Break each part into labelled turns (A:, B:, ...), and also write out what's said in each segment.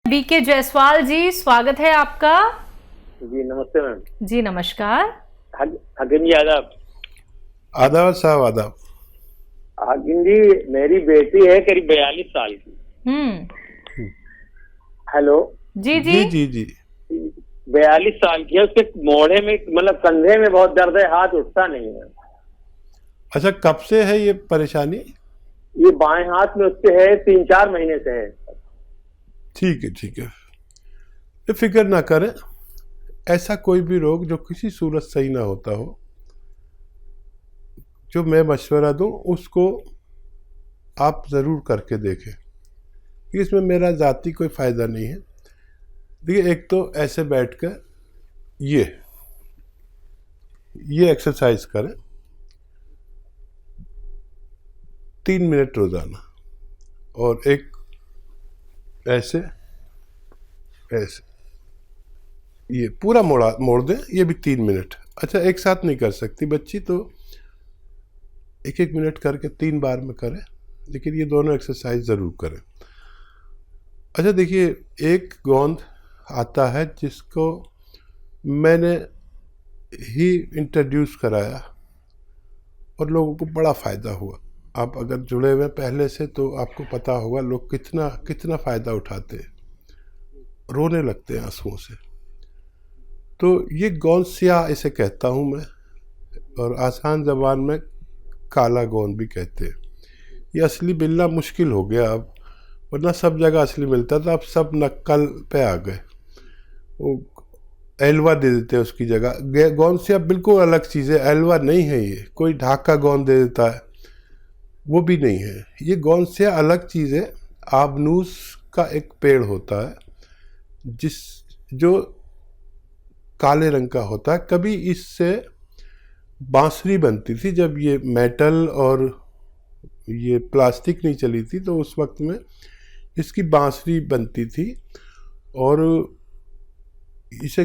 A: BK Jaiswal जी, स्वागत है आपका।
B: जी नमस्ते मैम।
A: जी नमस्कार।
B: हाकिम जी आदाब।
C: आदाब साहब आदाब।
B: हाकिम जी, मेरी बेटी है करीब 42 साल की। हेलो।
A: जी जी
C: जी जी जी
B: 42 साल की है, उसके मोढ़े में मतलब कंधे में बहुत दर्द है, हाथ उठता नहीं है।
C: अच्छा, कब से है ये परेशानी?
B: ये बाएं हाथ में उसके है, 3-4 महीने से है।
C: ठीक है ठीक है, ये फिक्र ना करें। ऐसा कोई भी रोग जो किसी सूरत सही ना होता हो, जो मैं मशवरा दूं उसको आप ज़रूर करके देखें। इसमें मेरा ज़ाती कोई फ़ायदा नहीं है। देखिए, एक तो ऐसे बैठकर ये एक्सरसाइज करें 3 मिनट रोज़ाना, और एक ऐसे ऐसे ये पूरा मोड़ दें, ये भी 3 मिनट। अच्छा, एक साथ नहीं कर सकती बच्ची, तो 1-1 मिनट करके 3 बार में करें, लेकिन ये दोनों एक्सरसाइज ज़रूर करें। अच्छा देखिए, एक गोंद आता है जिसको मैंने ही इंट्रोड्यूस कराया और लोगों को बड़ा फ़ायदा हुआ। आप अगर जुड़े हुए पहले से तो आपको पता होगा लोग कितना कितना फ़ायदा उठाते हैं, रोने लगते हैं आंसुओं से। तो ये गोंद सियाह इसे कहता हूँ मैं, और आसान ज़बान में काला गोंद भी कहते हैं। ये असली मिलना मुश्किल हो गया अब, वरना सब जगह असली मिलता था, अब सब नकल पे आ गए। वो एलवा दे देते हैं उसकी जगह। गोंद सियाह बिल्कुल अलग चीज़ है, एलवा नहीं है ये। कोई ढाका गोंद दे देता है, वो भी नहीं है। ये गोंद सियाह अलग चीज़ है। आबनूस का एक पेड़ होता है जो काले रंग का होता है। कभी इससे बांसुरी बनती थी, जब ये मेटल और ये प्लास्टिक नहीं चली थी, तो उस वक्त में इसकी बांसुरी बनती थी। और इसे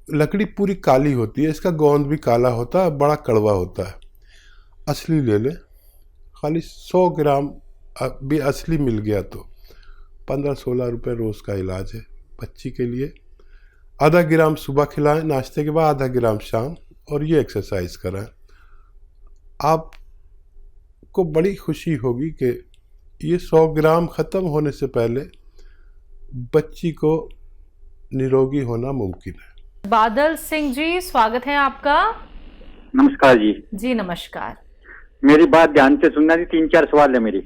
C: लकड़ी पूरी काली होती है, इसका गोंद भी काला होता है, बड़ा कड़वा होता है। असली ले लें, खाली 100 ग्राम भी असली मिल गया तो 15-16 रुपये रोज़ का इलाज है बच्ची के लिए। आधा ग्राम सुबह खिलाएं नाश्ते के बाद, आधा ग्राम शाम, और ये एक्सरसाइज कराएं। आपको बड़ी खुशी होगी कि ये 100 ग्राम ख़त्म होने से पहले बच्ची को निरोगी होना मुमकिन है।
A: बादल सिंह जी, स्वागत है आपका।
B: नमस्कार जी।
A: जी नमस्कार।
B: मेरी बात ध्यान से सुनना जी, 3-4 सवाल है मेरी।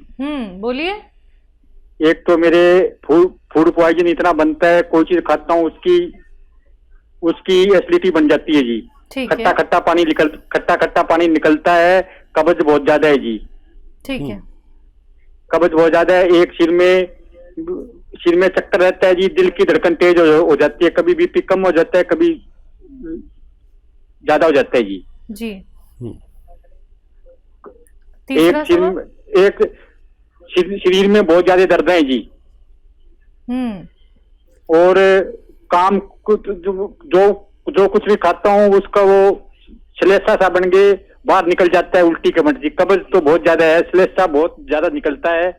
A: बोलिए।
B: एक तो मेरे फूड पॉइजन इतना बनता है, कोई चीज खाता हूँ उसकी एसिडिटी बन जाती है जी। खट्टा खट्टा पानी निकलता है, कब्ज बहुत ज्यादा है जी।
A: ठीक है।
B: कब्ज बहुत ज्यादा है, एक सिर में चक्कर रहता है जी, दिल की धड़कन तेज हो जाती है, कभी बीपी कम हो जाता है, कभी ज्यादा हो जाता है जी।
A: जी।
B: एक शरीर में बहुत ज्यादा दर्द है जी। और काम जो कुछ भी खाता हूँ उसका वो श्लेषा सा बन के बाहर निकल जाता है, उल्टी के मत जी। कब्ज तो बहुत ज्यादा है, श्लेषा बहुत ज्यादा निकलता है।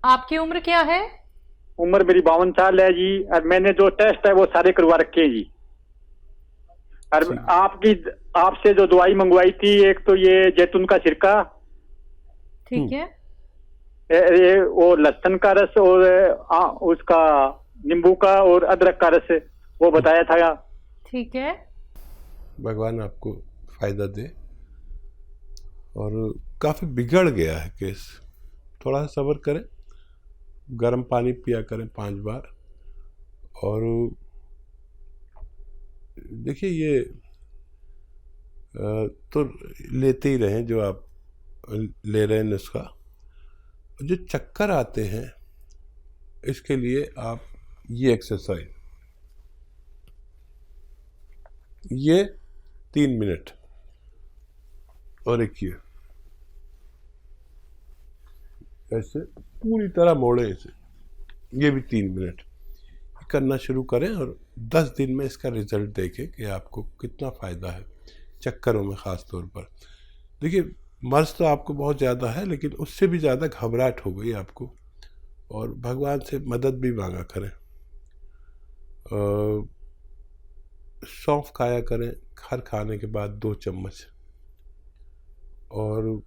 B: आपकी
A: उम्र क्या है?
B: उम्र मेरी 52 साल है जी, और मैंने जो टेस्ट है वो सारे करवा रखे हैं जी। और आपसे जो दवाई मंगवाई थी, एक तो ये जैतून का सिरका,
A: ठीक है,
B: वो लहसुन का रस, और उसका नींबू का और अदरक का रस, वो बताया था।
A: ठीक है।
C: भगवान आपको फायदा दे। और काफ़ी बिगड़ गया है केस, थोड़ा सा सब्र करें, गर्म पानी पिया करें 5 बार। और देखिए, ये तो लेते ही रहें जो आप ले रहे हैं नुस्खा। जो चक्कर आते हैं इसके लिए आप ये एक्सरसाइज, ये 3 मिनट, और एक ऐसे पूरी तरह मोड़े इसे, ये भी 3 मिनट करना शुरू करें, और 10 दिन में इसका रिजल्ट देखें कि आपको कितना फ़ायदा है चक्करों में ख़ास तौर पर। देखिए, मर्ज़ तो आपको बहुत ज़्यादा है, लेकिन उससे भी ज़्यादा घबराहट हो गई आपको, और भगवान से मदद भी मांगा करें। सौंफ खाया करें हर खाने के बाद 2 चम्मच। और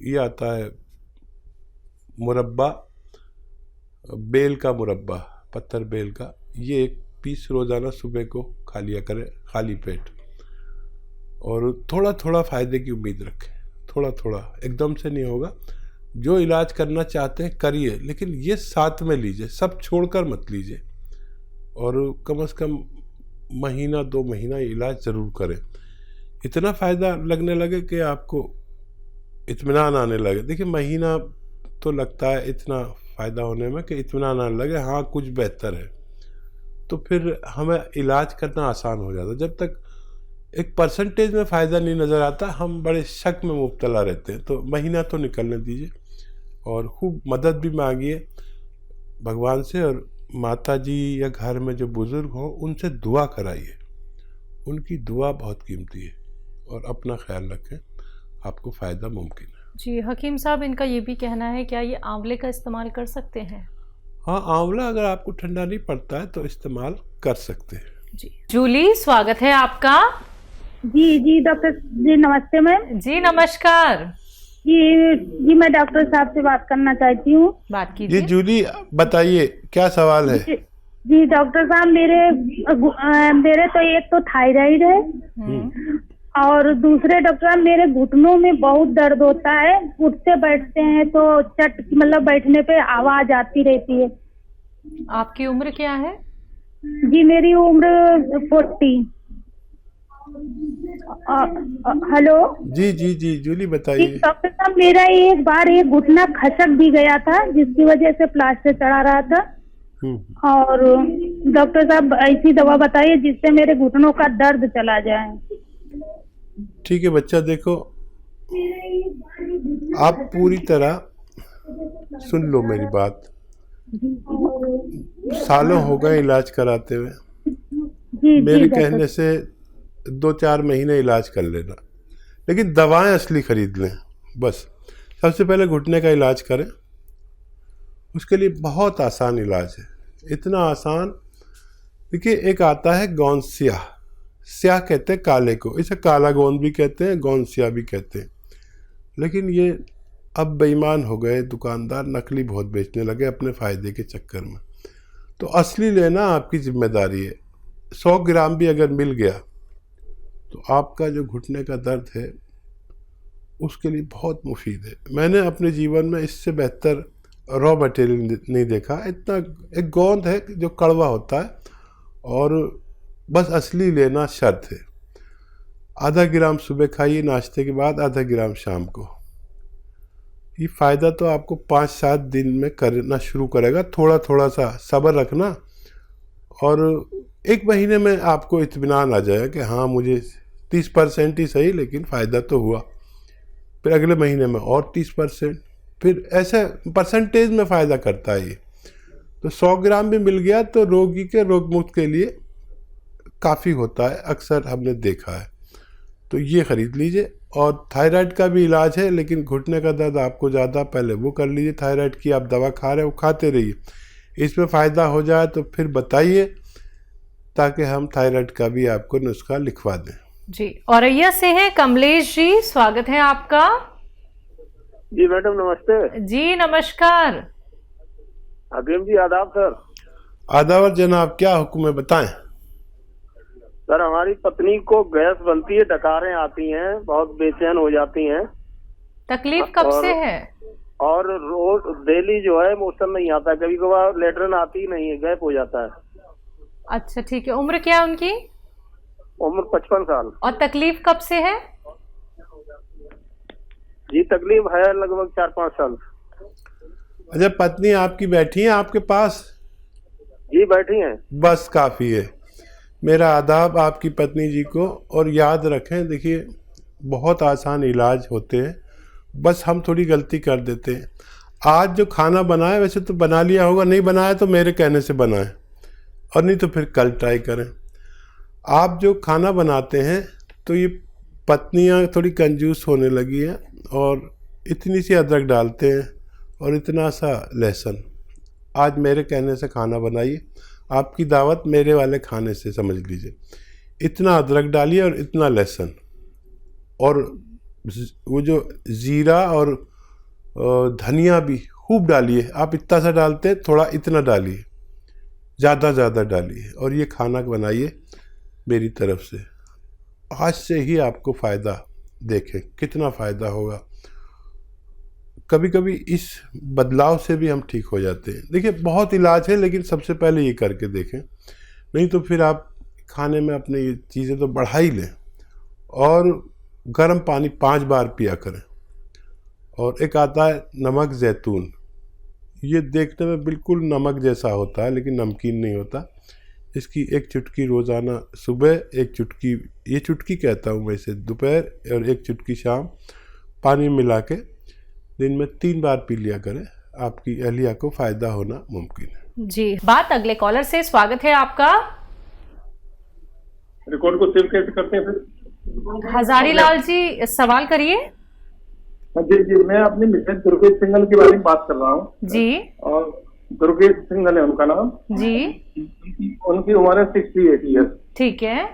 C: ये आता है मुरब्बा, बेल का मुरब्बा, पत्थर बेल का, ये 1 पीस रोज़ाना सुबह को खा लिया करें खाली पेट। और थोड़ा थोड़ा फ़ायदे की उम्मीद रखें, थोड़ा थोड़ा, एकदम से नहीं होगा। जो इलाज करना चाहते हैं करिए, लेकिन ये साथ में लीजिए, सब छोड़कर मत लीजिए। और कम से कम महीना 2 महीना इलाज ज़रूर करें। इतना फ़ायदा लगने लगे कि आपको इत्मीनान आने लगे। देखिए महीना तो लगता है इतना फ़ायदा होने में कि इत्मीनान आने लगे, हाँ कुछ बेहतर है, तो फिर हमें इलाज करना आसान हो जाता है। जब तक एक परसेंटेज में फ़ायदा नहीं नज़र आता, हम बड़े शक में मुब्तला रहते हैं। तो महीना तो निकलने दीजिए और खूब मदद भी मांगिए भगवान से। और माता जी या घर में जो बुज़ुर्ग हों उनसे दुआ कराइए, उनकी दुआ बहुत कीमती है। और अपना ख्याल रखें, आपको फ़ायदा मुमकिन है।
A: जी हकीम साहब, इनका ये भी कहना है, क्या ये आंवले का इस्तेमाल कर सकते हैं?
C: हाँ, आंवला अगर आपको ठंडा नहीं पड़ता है तो इस्तेमाल कर सकते हैं।
A: जी जूली, स्वागत है आपका।
D: जी जी डॉक्टर जी नमस्ते मैम।
A: जी नमस्कार।
D: जी मैं डॉक्टर साहब से बात करना चाहती हूँ।
A: बात
C: जी
A: कीजिए।
C: जूली, बताइए क्या सवाल है?
D: जी डॉक्टर साहब, मेरे तो एक तो थायराइड है और दूसरे डॉक्टर साहब मेरे घुटनों में बहुत दर्द होता है। उठते बैठते हैं तो मतलब बैठने पे आवाज आती रहती है।
A: आपकी उम्र क्या है?
D: जी मेरी उम्र 40। हेलो
C: जी जी जी जूली बताइए।
D: डॉक्टर साहब, मेरा एक बार एक घुटना खसक भी गया था, जिसकी वजह से प्लास्टर चढ़ा रहा था। और डॉक्टर साहब ऐसी दवा बताइए जिससे मेरे घुटनों का दर्द चला जाए।
C: ठीक है बच्चा, देखो आप पूरी तरह सुन लो मेरी बात। सालों हो गए इलाज कराते हुए, मेरे कहने से 2-4 महीने इलाज कर लेना, लेकिन दवाएं असली खरीद लें बस। सबसे पहले घुटने का इलाज करें, उसके लिए बहुत आसान इलाज है, इतना आसान। देखिए एक आता है गौनसिया, स्याह कहते हैं काले को, इसे काला गोंद भी कहते हैं, गौनसिया भी कहते हैं। लेकिन ये अब बेईमान हो गए दुकानदार, नकली बहुत बेचने लगे अपने फ़ायदे के चक्कर में। तो असली लेना आपकी जिम्मेदारी है। 100 ग्राम भी अगर मिल गया तो आपका जो घुटने का दर्द है उसके लिए बहुत मुफीद है। मैंने अपने जीवन में इससे बेहतर रॉ मटेरियल नहीं देखा। इतना एक गोंद है जो कड़वा होता है, और बस असली लेना शर्त है। आधा ग्राम सुबह खाइए नाश्ते के बाद, आधा ग्राम शाम को। ये फ़ायदा तो आपको 5-7 दिन में करना शुरू करेगा। थोड़ा थोड़ा सा सब्र रखना और 1 महीने में आपको इत्मीनान आ जाएगा कि हाँ मुझे 30% ही सही लेकिन फ़ायदा तो हुआ। फिर अगले महीने में और 30%, फिर ऐसे परसेंटेज में फ़ायदा करता है ये। तो 100 ग्राम भी मिल गया तो रोगी के रोग मुक्त के लिए काफ़ी होता है, अक्सर हमने देखा है। तो ये ख़रीद लीजिए। और थायराइड का भी इलाज है, लेकिन घुटने का दर्द आपको ज़्यादा, पहले वो कर लीजिए। थायराइड की आप दवा खा रहे हो, खाते रहिए। इसमें फ़ायदा हो जाए तो फिर बताइए, ताकि हम थायराइड का भी आपको नुस्खा लिखवा दें।
A: जी औरैया से हैं कमलेश जी, स्वागत है आपका।
E: जी मैडम नमस्ते।
A: जी नमस्कार।
E: हकीम जी आदाब सर।
C: आदावर जनाब, क्या हुक्म है बताएं।
E: सर हमारी पत्नी को गैस बनती है, डकारें आती हैं, बहुत बेचैन हो जाती हैं।
A: तकलीफ कब से है?
E: और रोज डेली जो है मोशन नहीं आता, कभी कभार लेटरिन आती नहीं है, गैप हो जाता है।
A: अच्छा ठीक है, उम्र क्या है उनकी?
E: उम्र 55 साल।
A: और तकलीफ कब से है?
E: जी तकलीफ है लगभग 4-5 साल।
C: अच्छा, पत्नी आपकी बैठी है आपके पास?
E: जी बैठी हैं।
C: बस काफ़ी है। मेरा आदाब आपकी पत्नी जी को। और याद रखें, देखिए बहुत आसान इलाज होते हैं, बस हम थोड़ी गलती कर देते हैं। आज जो खाना बनाए, वैसे तो बना लिया होगा, नहीं बनाया तो मेरे कहने से बनाएं, और नहीं तो फिर कल ट्राई करें। आप जो खाना बनाते हैं तो ये पत्नियां थोड़ी कंजूस होने लगी हैं, और इतनी सी अदरक डालते हैं और इतना सा लहसुन, आज मेरे कहने से खाना बनाइए, आपकी दावत मेरे वाले खाने से समझ लीजिए। इतना अदरक डालिए और इतना लहसुन, और वो जो ज़ीरा और धनिया भी खूब डालिए। आप इतना सा डालते हैं, थोड़ा इतना डालिए, ज़्यादा डालिए, और ये खाना बनाइए मेरी तरफ से। आज से ही आपको फ़ायदा, देखें कितना फ़ायदा होगा। कभी कभी इस बदलाव से भी हम ठीक हो जाते हैं। देखिए बहुत इलाज है, लेकिन सबसे पहले ये करके देखें, नहीं तो फिर आप खाने में अपनी ये चीज़ें तो बढ़ा ही लें। और गर्म पानी 5 बार पिया करें। और एक आता है नमक जैतून, ये देखने में बिल्कुल नमक जैसा होता है लेकिन नमकीन नहीं होता। इसकी एक चुटकी रोज़ाना सुबह, एक चुटकी, ये चुटकी कहता हूँ वैसे, दोपहर, और एक चुटकी शाम पानी मिला के दिन में 3 बार पी लिया करें। आपकी अहलिया को फ़ायदा होना मुमकिन है।
A: जी, बात अगले कॉलर से। स्वागत है आपका।
E: रिकॉर्ड को सेव कैसे करते हैं फिर?
A: हजारी लाल जी, सवाल करिए।
E: जी जी, मैं अपनी मिसेज दुर्गेश सिंघल के बारे में बात कर रहा हूँ
A: जी
E: और दुर्गेश सिंघल है उनका नाम
A: जी।
E: उनकी उम्र है 68 ईयर्स।
A: ठीक है।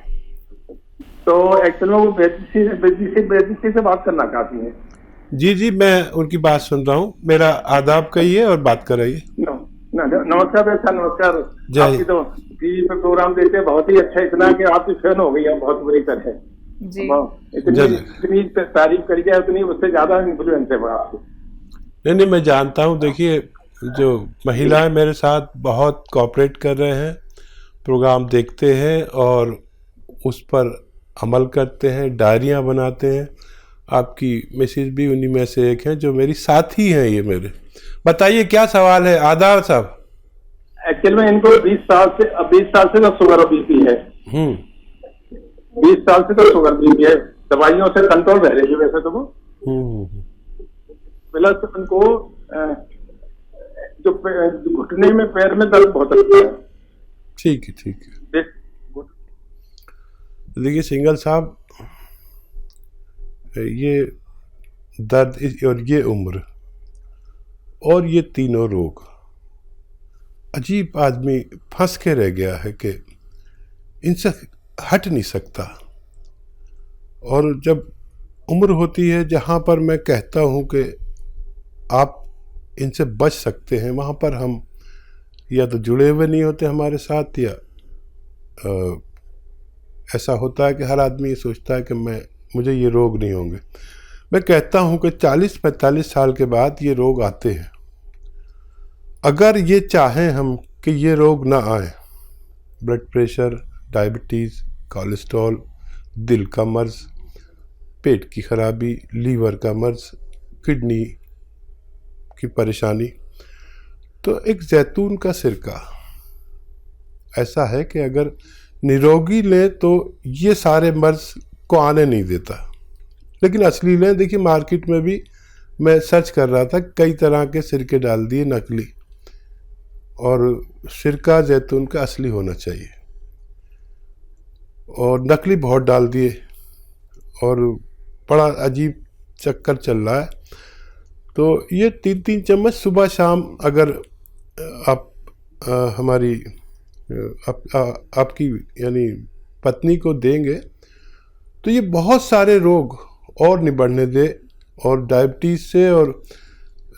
E: तो एक्चुअल में वो बेदी से बात करना चाहती हैं।
C: जी, मैं उनकी बात सुन रहा हूँ। मेरा आदाब कहिए और बात कराइए।
E: नमस्कार बेटा, नमस्कार।
C: जय।
E: आपकी तो टीवी पे प्रोग्राम देते हैं, बहुत ही अच्छा, इतना कि आपकी फैन हो गई है बहुत बुरी तरह।
A: जी।
E: इतनी तारीफ करी जाए उतनी उससे ज्यादा इन्फ्लुएंस है आपको।
C: नहीं, मैं जानता हूँ। देखिए जो महिलाएं मेरे साथ बहुत कोऑपरेट कर रहे हैं, प्रोग्राम देखते हैं और उस पर अमल करते हैं, डायरियाँ बनाते हैं। आपकी मिसेज भी उन्हीं में से एक हैं जो मेरी साथी हैं। ये मेरे, बताइए क्या सवाल है आदाब साहब?
E: एक्चुअल में इनको 20 साल से तो शुगर और बीपी है। 20 साल से तो शुगर बीपी है, दवाइयों से कंट्रोल रह रही है वैसे तो वो। प्लस उनको जो घुटने में, पैर में दर्द बहुत रहता है।
C: ठीक है। देखिए सिंघल साहब, ये दर्द और ये उम्र और ये तीनों रोग, अजीब आदमी फंस के रह गया है कि इनसे हट नहीं सकता। और जब उम्र होती है जहाँ पर मैं कहता हूँ कि आप इनसे बच सकते हैं, वहाँ पर हम या तो जुड़े हुए नहीं होते हमारे साथ, या ऐसा होता है कि हर आदमी ये सोचता है कि मुझे ये रोग नहीं होंगे। मैं कहता हूँ कि 40-45 साल के बाद ये रोग आते हैं। अगर ये चाहें हम कि ये रोग ना आए, ब्लड प्रेशर, डायबिटीज़, कोलेस्ट्रॉल, दिल का मर्ज़, पेट की खराबी, लीवर का मर्ज़, किडनी की परेशानी, तो एक जैतून का सिरका ऐसा है कि अगर निरोगी लें तो ये सारे मर्ज़ को आने नहीं देता। लेकिन असली लें, देखिए मार्केट में भी मैं सर्च कर रहा था, कई तरह के सिरके डाल दिए नकली, और सिरका जैतून का असली होना चाहिए, और नकली बहुत डाल दिए और बड़ा अजीब चक्कर चल रहा है। तो ये 3-3 चम्मच सुबह शाम अगर आप हमारी आपकी यानी पत्नी को देंगे तो ये बहुत सारे रोग और निबड़ने दे, और डायबिटीज़ से और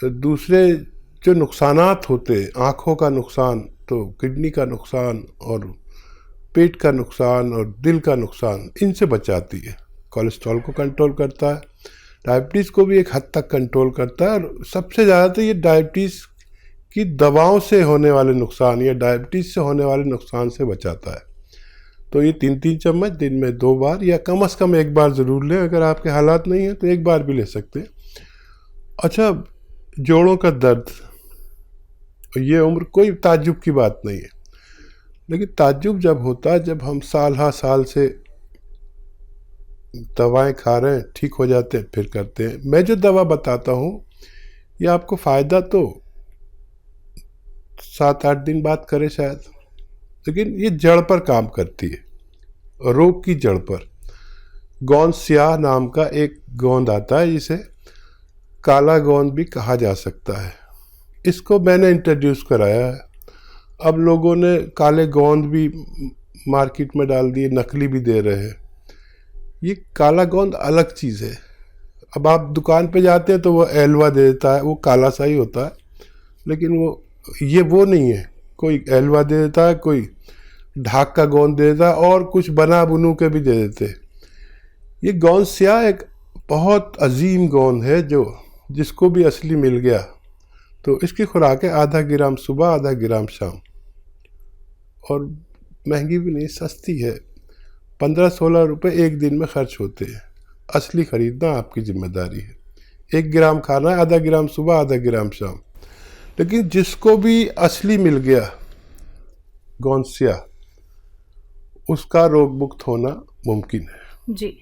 C: दूसरे जो नुकसानात होते, आँखों का नुकसान, तो किडनी का नुकसान और पेट का नुकसान और दिल का नुकसान, इनसे बचाती है। कोलेस्ट्रॉल को कंट्रोल करता है, डायबिटीज़ को भी एक हद तक कंट्रोल करता है, और सबसे ज़्यादा तो ये डायबिटीज़ की दवाओं से होने वाले नुकसान या डायबिटीज़ से होने वाले नुकसान से बचाता है। तो ये 3-3 चम्मच दिन में 2 बार या कम से कम 1 बार ज़रूर लें। अगर आपके हालात नहीं हैं तो 1 बार भी ले सकते हैं। अच्छा, जोड़ों का दर्द, ये उम्र कोई ताज्जुब की बात नहीं है, लेकिन ताज्जुब जब होता है जब हम साल से दवाएं खा रहे हैं, ठीक हो जाते हैं, फिर करते हैं। मैं जो दवा बताता हूँ ये आपको फ़ायदा तो 7-8 दिन बाद करे शायद, लेकिन ये जड़ पर काम करती है, रोग की जड़ पर। गोंद स्याह नाम का एक गोंद आता है, जिसे काला गोंद भी कहा जा सकता है। इसको मैंने इंट्रोड्यूस कराया है। अब लोगों ने काले गोंद भी मार्केट में डाल दिए, नकली भी दे रहे हैं। ये काला गोंद अलग चीज़ है। अब आप दुकान पे जाते हैं तो वो एलवा दे देता है, वो काला सा ही होता है, लेकिन वो नहीं है। कोई एलवा दे देता है, कोई ढाक का गोंद दे देता है, और कुछ बना बुनू के भी दे देते। ये गोंद स्याह एक बहुत अजीम गोंद है, जिसको भी असली मिल गया तो इसकी खुराक है आधा ग्राम सुबह, आधा ग्राम शाम, और महंगी भी नहीं, सस्ती है। 15-16 रुपए एक दिन में खर्च होते हैं। असली खरीदना आपकी जिम्मेदारी है। 1 ग्राम खाना है, आधा ग्राम सुबह, आधा ग्राम शाम। लेकिन जिसको भी असली मिल गया गोंद स्याह, उसका रोग मुक्त होना मुमकिन है।
A: जी।